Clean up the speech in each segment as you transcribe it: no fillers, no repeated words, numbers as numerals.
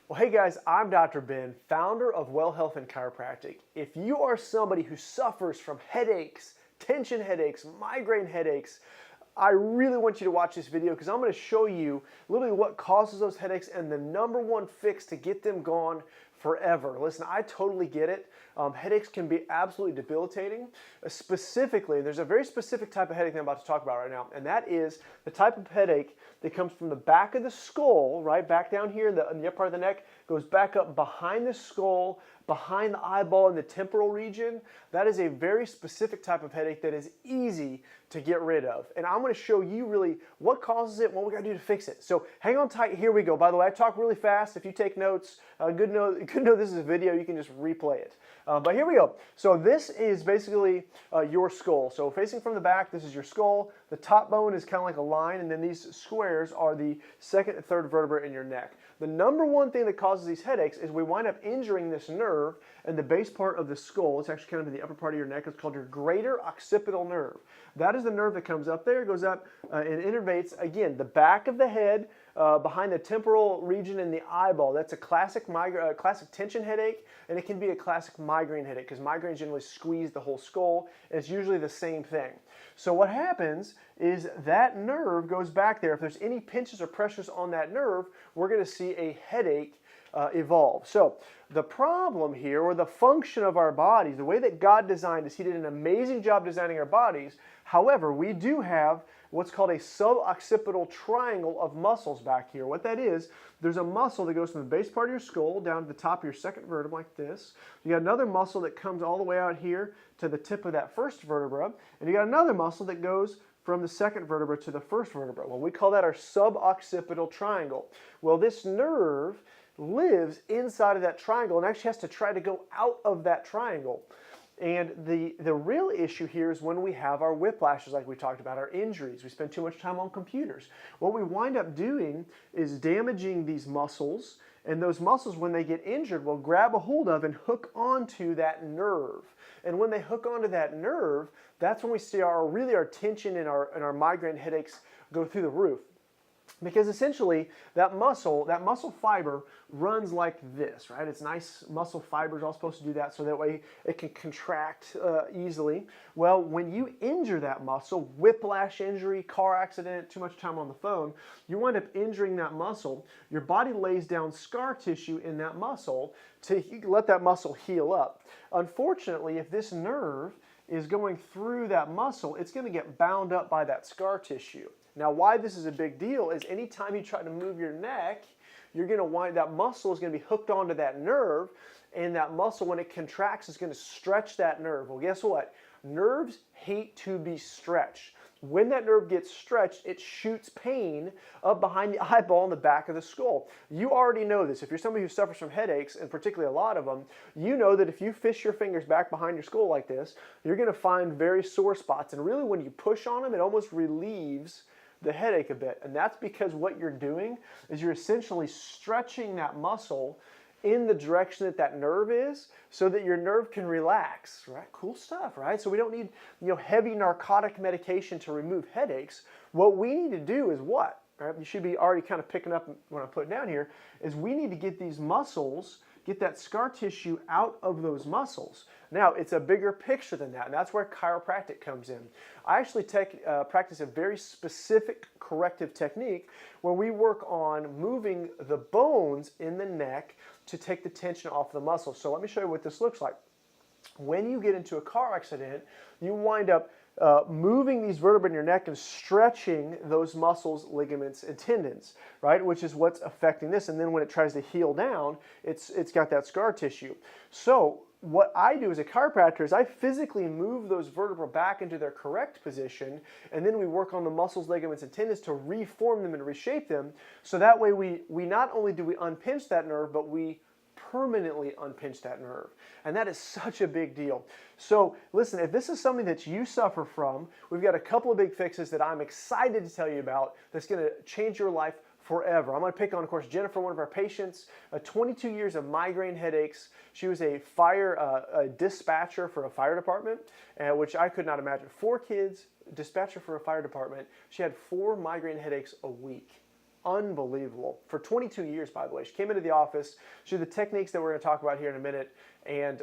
Well, hey guys, I'm Dr. Ben, founder of Well Health and Chiropractic. If you are somebody who suffers from headaches, tension headaches, migraine headaches, I really want you to watch this video because I'm going to show you literally what causes those headaches and the number one fix to get them gone forever. Listen, I totally get it. Headaches can be absolutely debilitating. Specifically, there's a very specific type of headache that I'm about to talk about right now, and that is the type of headache that comes from the back of the skull, right back down here in the upper part of the neck, goes back up behind the skull, behind the eyeball in the temporal region. That is a very specific type of headache that is easy to get rid of. And I'm going to show you really what causes it and what we got to do to fix it. So hang on tight. Here we go. By the way, I talk really fast. If you take notes, good to know this is a video. You can just replay it. But here we go. So this is basically your skull. So facing from the back, this is your skull. The top bone is kind of like a line, and then these squares are the second and third vertebrae in your neck. The number one thing that causes these headaches is we wind up injuring this nerve and the base part of the skull. It's actually kind of in the upper part of your neck. It's called your greater occipital nerve. That is the nerve that comes up there, goes up and innervates, again, the back of the head, behind the temporal region in the eyeball. That's a classic tension headache, and it can be a classic migraine headache because migraines generally squeeze the whole skull, and it's usually the same thing. So what happens is that nerve goes back there. If there's any pinches or pressures on that nerve, we're going to see a headache evolve. So the problem here, or the function of our bodies, the way that God designed us, He did an amazing job designing our bodies. However, we do have what's called a suboccipital triangle of muscles back here. What that is, there's a muscle that goes from the base part of your skull down to the top of your second vertebra like this. You got another muscle that comes all the way out here to the tip of that first vertebra, and you got another muscle that goes from the second vertebra to the first vertebra. Well, we call that our suboccipital triangle. Well, this nerve lives inside of that triangle and actually has to try to go out of that triangle. And the real issue here is when we have our whiplashes, like we talked about, our injuries. We spend too much time on computers. What we wind up doing is damaging these muscles, and those muscles, when they get injured, will grab a hold of and hook onto that nerve. And when they hook onto that nerve, that's when we see our tension and our migraine headaches go through the roof. Because essentially, that muscle fiber runs like this, right? It's nice muscle fibers all supposed to do that so that way it can contract easily. Well, when you injure that muscle, whiplash injury, car accident, too much time on the phone, you wind up injuring that muscle. Your body lays down scar tissue in that muscle to let that muscle heal up. Unfortunately, if this nerve is going through that muscle, it's going to get bound up by that scar tissue. Now, why this is a big deal is anytime you try to move your neck, you're going to that muscle is going to be hooked onto that nerve, and that muscle, when it contracts, is going to stretch that nerve. Well, guess what? Nerves hate to be stretched. When that nerve gets stretched, it shoots pain up behind the eyeball in the back of the skull. You already know this. If you're somebody who suffers from headaches, and particularly a lot of them, you know that if you fish your fingers back behind your skull like this, you're going to find very sore spots. And really, when you push on them, it almost relieves the headache a bit. And that's because what you're doing is you're essentially stretching that muscle in the direction that that nerve is so that your nerve can relax, right? Cool stuff, right? So we don't need, heavy narcotic medication to remove headaches. What we need to do is what? Right? You should be already kind of picking up what I'm putting down here, is we need to get these muscles, get that scar tissue out of those muscles. Now, it's a bigger picture than that, and that's where chiropractic comes in. I actually practice a very specific corrective technique where we work on moving the bones in the neck to take the tension off the muscles. So let me show you what this looks like. When you get into a car accident, you wind up moving these vertebrae in your neck and stretching those muscles, ligaments, and tendons, right? Which is what's affecting this. And then when it tries to heal down, it's got that scar tissue. So what I do as a chiropractor is I physically move those vertebrae back into their correct position, and then we work on the muscles, ligaments, and tendons to reform them and reshape them. So that way we not only do we unpinch that nerve, but we permanently unpinch that nerve. And that is such a big deal. So listen, if this is something that you suffer from, we've got a couple of big fixes that I'm excited to tell you about that's going to change your life forever. I'm going to pick on, of course, Jennifer, one of our patients, 22 years of migraine headaches. She was a dispatcher for a fire department, which I could not imagine. 4 kids, dispatcher for a fire department. She had 4 migraine headaches a week. unbelievable. For 22 years, by the way. She came into the office. She did the techniques that we're going to talk about here in a minute. And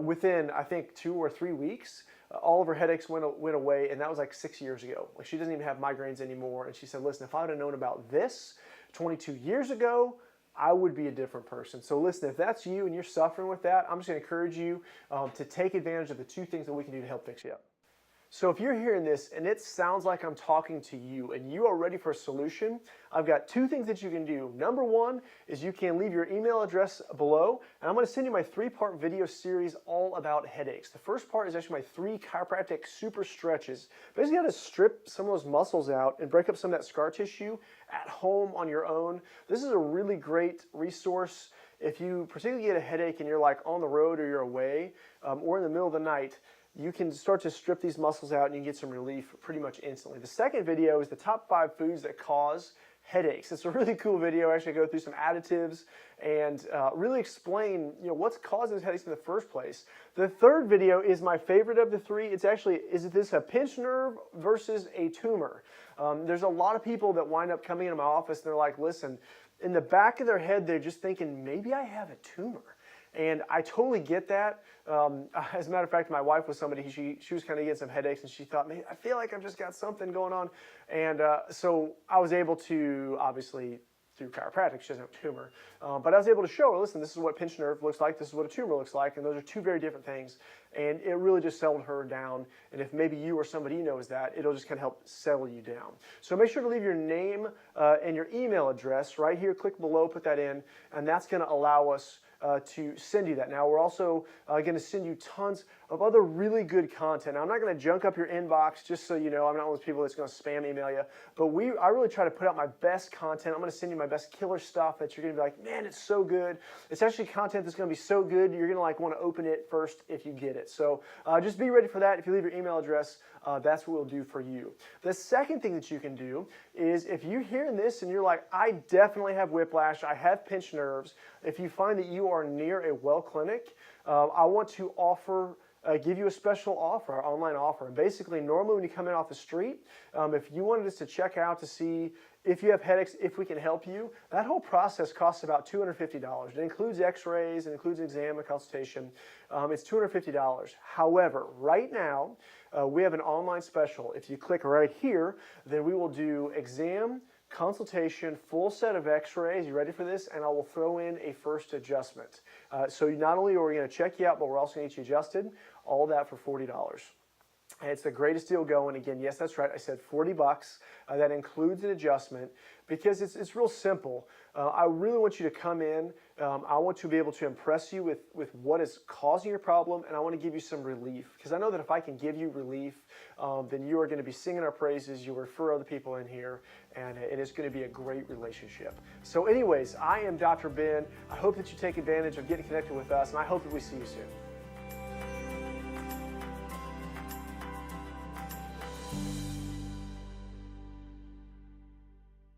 within, I think, 2 or 3 weeks, all of her headaches went away. And that was like 6 years ago. Like, she doesn't even have migraines anymore. And she said, listen, if I would have known about this 22 years ago, I would be a different person. So listen, if that's you and you're suffering with that, I'm just going to encourage you to take advantage of the 2 things that we can do to help fix you up. So if you're hearing this and it sounds like I'm talking to you and you are ready for a solution, I've got 2 things that you can do. Number 1 is you can leave your email address below, and I'm going to send you my 3-part video series all about headaches. The first part is actually my 3 chiropractic super stretches. Basically, how to strip some of those muscles out and break up some of that scar tissue at home on your own. This is a really great resource if you particularly get a headache and you're like on the road or you're away or in the middle of the night. You can start to strip these muscles out and you can get some relief pretty much instantly. The second video is the top 5 foods that cause headaches. It's a really cool video. I actually go through some additives and really explain, what's causing these headaches in the first place. The third video is my favorite of the 3. It's actually, is this a pinched nerve versus a tumor? There's a lot of people that wind up coming into my office and they're like, listen, in the back of their head, they're just thinking, maybe I have a tumor. And I totally get that. As a matter of fact, my wife was somebody, she was kind of getting some headaches and she thought, man, I feel like I've just got something going on. And so I was able to, obviously, through chiropractic, she doesn't have a tumor, but I was able to show her, listen, this is what a pinched nerve looks like, this is what a tumor looks like, and those are 2 very different things. And it really just settled her down. And if maybe you or somebody knows that, it'll just kind of help settle you down. So make sure to leave your name and your email address right here. Click below, put that in, and that's going to allow us to send you that. Now, we're also going to send you tons of other really good content. Now, I'm not going to junk up your inbox, just so you know. I'm not one of those people that's going to spam email you. But I really try to put out my best content. I'm going to send you my best killer stuff that you're going to be like, man, it's so good. It's actually content that's going to be so good, you're going to want to open it first if you get it. So just be ready for that. If you leave your email address, that's what we'll do for you. The second thing that you can do is if you're hearing this and you're like, I definitely have whiplash, I have pinched nerves. If you find that you are near a well clinic, I want to give you a special offer, our online offer. And basically, normally when you come in off the street, if you wanted us to check out to see if you have headaches, if we can help you, that whole process costs about $250. It includes x-rays, it includes an exam, a consultation. It's $250. However, right now, we have an online special. If you click right here, then we will do exam, consultation, full set of x-rays. You ready for this? And I will throw in a first adjustment. So not only are we going to check you out, but we're also going to get you adjusted. All that for $40. And it's the greatest deal going. Again, yes, that's right. I said $40. That includes an adjustment because it's real simple. I really want you to come in. I want to be able to impress you with what is causing your problem, and I want to give you some relief. Because I know that if I can give you relief, then you are going to be singing our praises. You'll refer other people in here, and it is going to be a great relationship. So anyways, I am Dr. Ben. I hope that you take advantage of getting connected with us, and I hope that we see you soon.